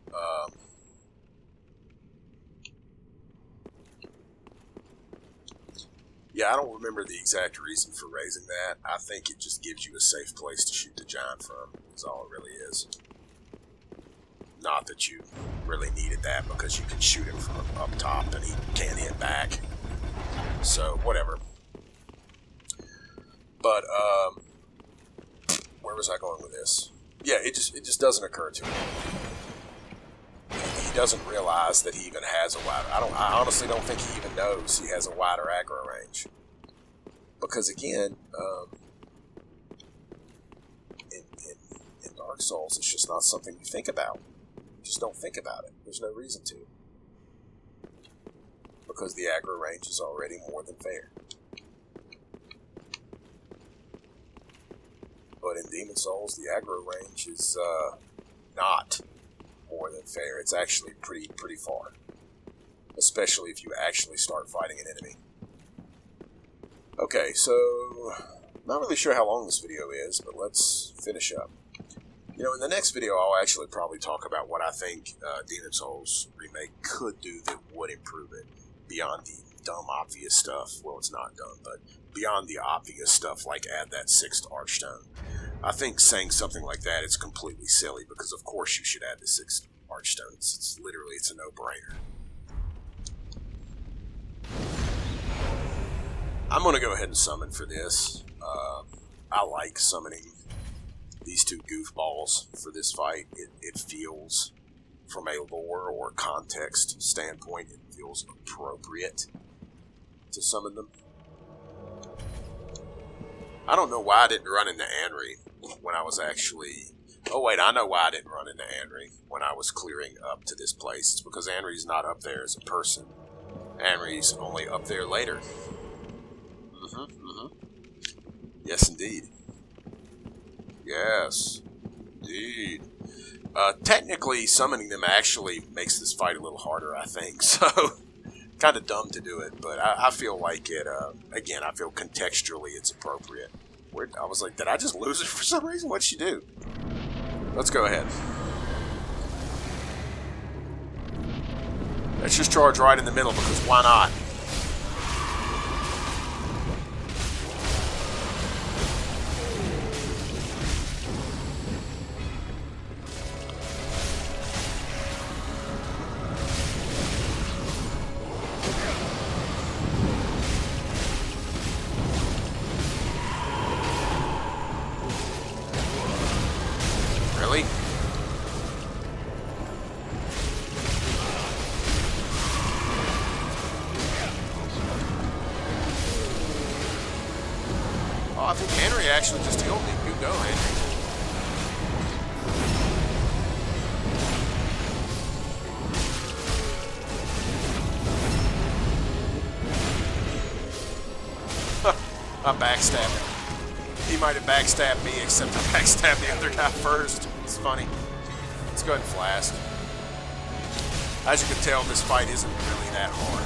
Yeah, I don't remember the exact reason for raising that. I think it just gives you a safe place to shoot the giant from, is all it really is. Not that you really needed that, because you can shoot him from up top and he can't hit back. So, whatever. But, where was I going with this? Yeah, it just doesn't occur to him. He doesn't realize that he even has a wider... I honestly don't think he even knows he has a wider aggro range. Because again, in Dark Souls, it's just not something you think about. You just don't think about it. There's no reason to. Because the aggro range is already more than fair. But in Demon Souls, the aggro range is not more than fair. It's actually pretty far. Especially if you actually start fighting an enemy. Okay, so not really sure how long this video is, but let's finish up. You know, in the next video, I'll actually probably talk about what I think Demon Souls Remake could do that would improve it beyond the dumb, obvious stuff. Well, it's not dumb, but beyond the obvious stuff, like add that 6th Archstone. I think saying something like that is completely silly, because of course you should add the 6th Archstone. It's literally, it's a no-brainer. I'm going to go ahead and summon for this. I like summoning these two goofballs for this fight. It feels, from a lore or context standpoint, it feels appropriate to summon them. I don't know why I didn't run into Anri when I was actually... Oh wait, I know why I didn't run into Anri when I was clearing up to this place. It's because Anri's not up there as a person. Anri's only up there later. Yes, indeed. Yes, indeed. Technically, summoning them actually makes this fight a little harder, I think. So, kind of dumb to do it, but I feel like it, again, I feel contextually it's appropriate. I was like, did I just lose it for some reason? What'd she do? Let's go ahead. Let's just charge right in the middle, because why not? Really? Oh, I think Henry actually just healed me. Good go, Henry. I backstabbed him. He might have backstabbed me, except I backstabbed the other guy first. It's funny. Let's go ahead and flask. As you can tell, this fight isn't really that hard.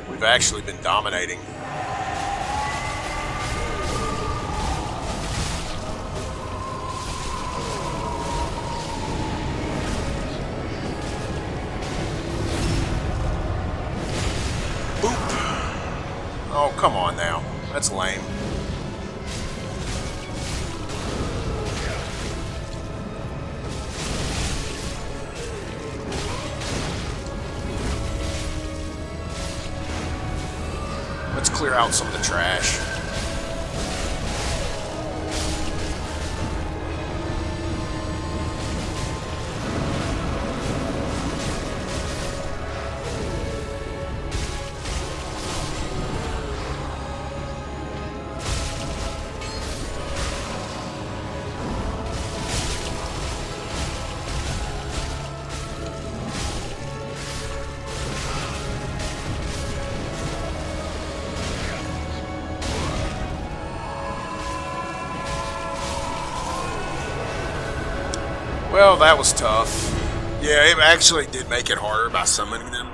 We've actually been dominating. Boop. Oh, come on now. That's lame. Let's clear out some of the trash. Well, that was tough. Yeah, it actually did make it harder by summoning them.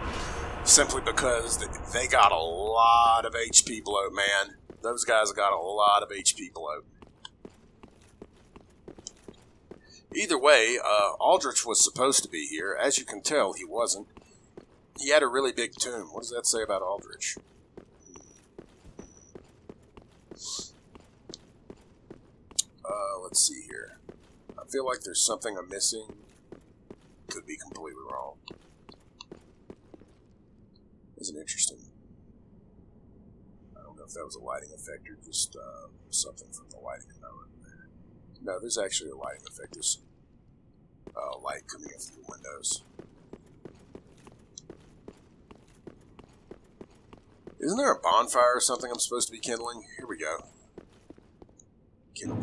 Simply because they got a lot of HP bloat, man. Those guys got a lot of HP bloat. Either way, Aldrich was supposed to be here. As you can tell, he wasn't. He had a really big tomb. What does that say about Aldrich? Let's see here. I feel like there's something I'm missing. Could be completely wrong. Isn't interesting. I don't know if that was a lighting effect or just something from the lighting environment there. No, there's actually a lighting effect. There's light coming in through the windows. Isn't there a bonfire or something I'm supposed to be kindling? Here we go. Kindle.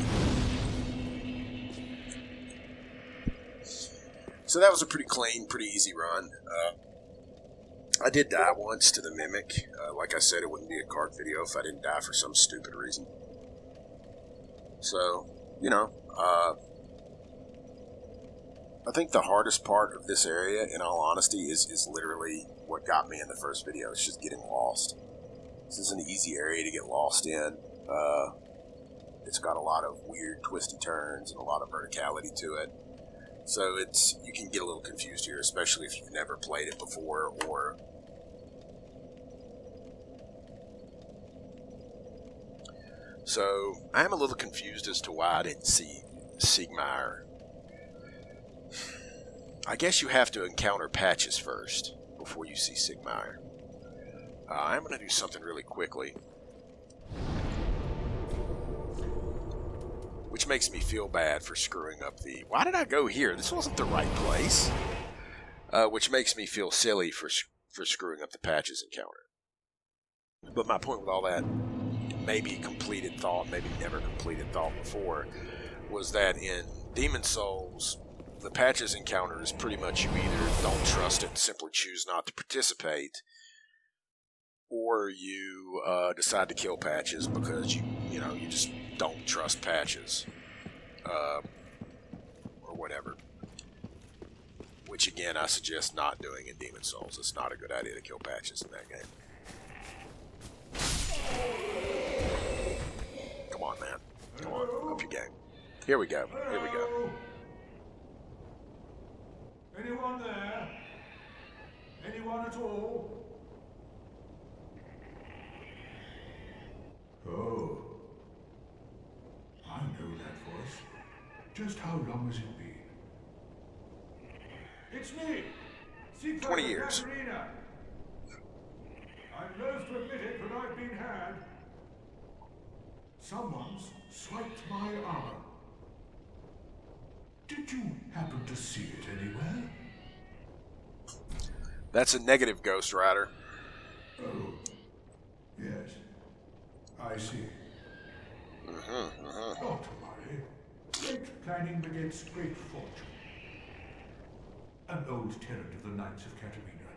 So that was a pretty clean, pretty easy run. I did die once to the Mimic. Like I said, it wouldn't be a card video if I didn't die for some stupid reason. So, you know, I think the hardest part of this area, in all honesty, is literally what got me in the first video. It's just getting lost. This is an easy area to get lost in. It's got a lot of weird twisty turns and a lot of verticality to it. So you can get a little confused here, especially if you've never played it before, or so I am a little confused as to why I didn't see Sigmire. I guess you have to encounter Patches first before you see Sigmire. I'm going to do something really quickly, which makes me feel bad for screwing up the... Why did I go here? This wasn't the right place. Which makes me feel silly for screwing up the Patches encounter. But my point with all that, maybe completed thought, maybe never completed thought before, was that in Demon Souls, the Patches encounter is pretty much you either don't trust it and simply choose not to participate, or you decide to kill Patches because you just don't trust Patches, or whatever. Which again, I suggest not doing in Demon Souls. It's not a good idea to kill Patches in that game. Come on, man. Come on, up your game. Here we go. Here we go. Anyone there? Anyone at all? Oh. I know that voice. Just how long has it been? It's me! 20 years. Katerina. I'm loath to admit it, but I've been had. Someone's swiped my armor. Did you happen to see it anywhere? That's a negative, Ghost Rider. Oh. Yes. I see. Not to worry. Great planning begets great fortune. An old tenant of the Knights of Caterina.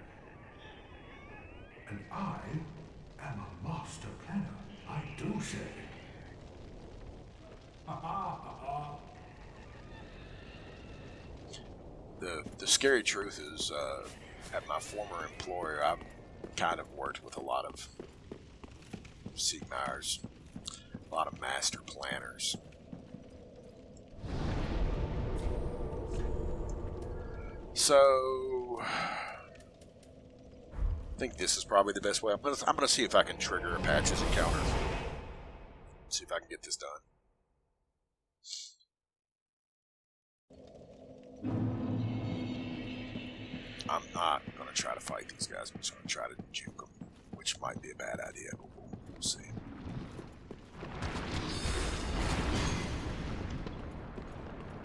And I am a master planner, I do say. Ha ha ha ha. The scary truth is, at my former employer, I've kind of worked with a lot of Sigmires, a lot of master planners. So, I think this is probably the best way. I'm gonna see if I can trigger a Patches encounter. See if I can get this done. I'm not going to try to fight these guys. I'm just going to try to juke them, which might be a bad idea, but we'll see.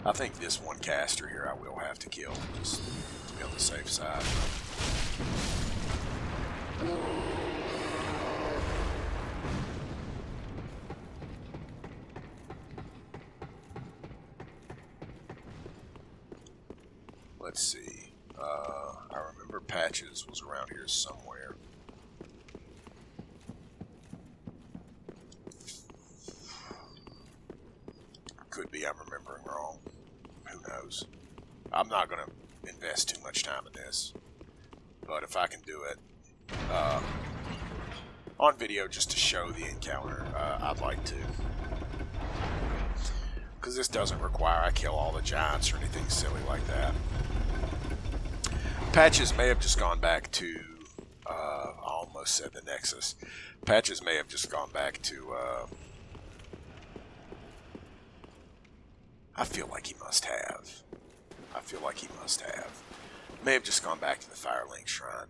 I think this one caster here I will have to kill, just to be on the safe side. Let's see. I remember Patches was around here somewhere. Could be I'm remembering wrong. Who knows? I'm not going to invest too much time in this. But if I can do it on video just to show the encounter, I'd like to. Because this doesn't require I kill all the giants or anything silly like that. Patches may have just gone back to, I almost said the Nexus. Patches may have just gone back to, I feel like he must have. May have just gone back to the Firelink Shrine.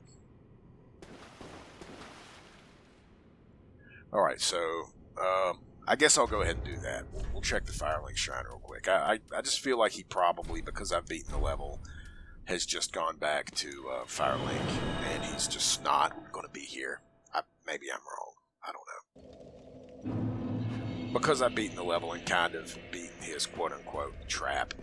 Alright, so, I guess I'll go ahead and do that. We'll check the Firelink Shrine real quick. I just feel like he probably, because I've beaten the level, has just gone back to Firelink, and he's just not going to be here. maybe I'm wrong. I don't know. Because I've beaten the level and kind of beaten his quote-unquote trap.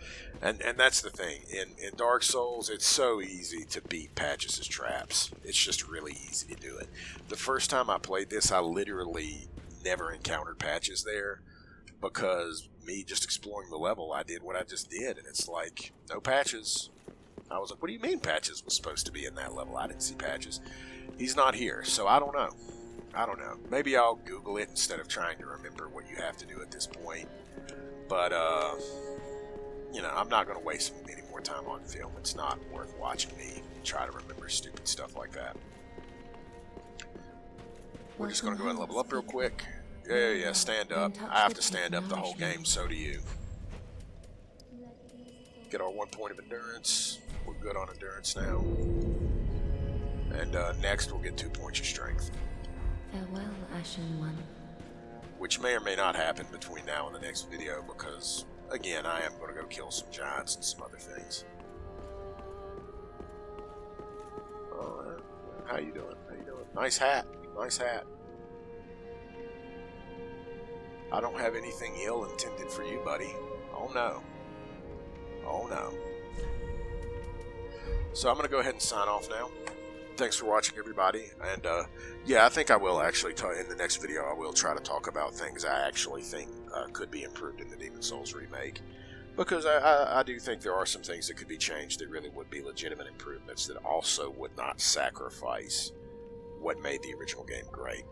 And that's the thing. In Dark Souls, it's so easy to beat Patches' traps. It's just really easy to do it. The first time I played this, I literally never encountered Patches there. Because me just exploring the level, I did what I just did. And it's like, no Patches. I was like, what do you mean Patches was supposed to be in that level? I didn't see Patches. He's not here, so I don't know. Maybe I'll Google it instead of trying to remember what you have to do at this point. But, I'm not going to waste any more time on film. It's not worth watching me try to remember stupid stuff like that. We're just going to go ahead and level up real quick. Yeah, stand up. I have to stand up the whole game, so do you. Get our 1 point of endurance. We're good on endurance now. And next we'll get 2 points of strength. Farewell, Ashen One. Which may or may not happen between now and the next video because, again, I am going to go kill some giants and some other things. How you doing? Nice hat. I don't have anything ill intended for you, buddy. Oh no. So I'm going to go ahead and sign off now. Thanks for watching, everybody. And, I think I will actually, in the next video, I will try to talk about things I actually think could be improved in the Demon's Souls remake. Because I do think there are some things that could be changed that really would be legitimate improvements that also would not sacrifice what made the original game great.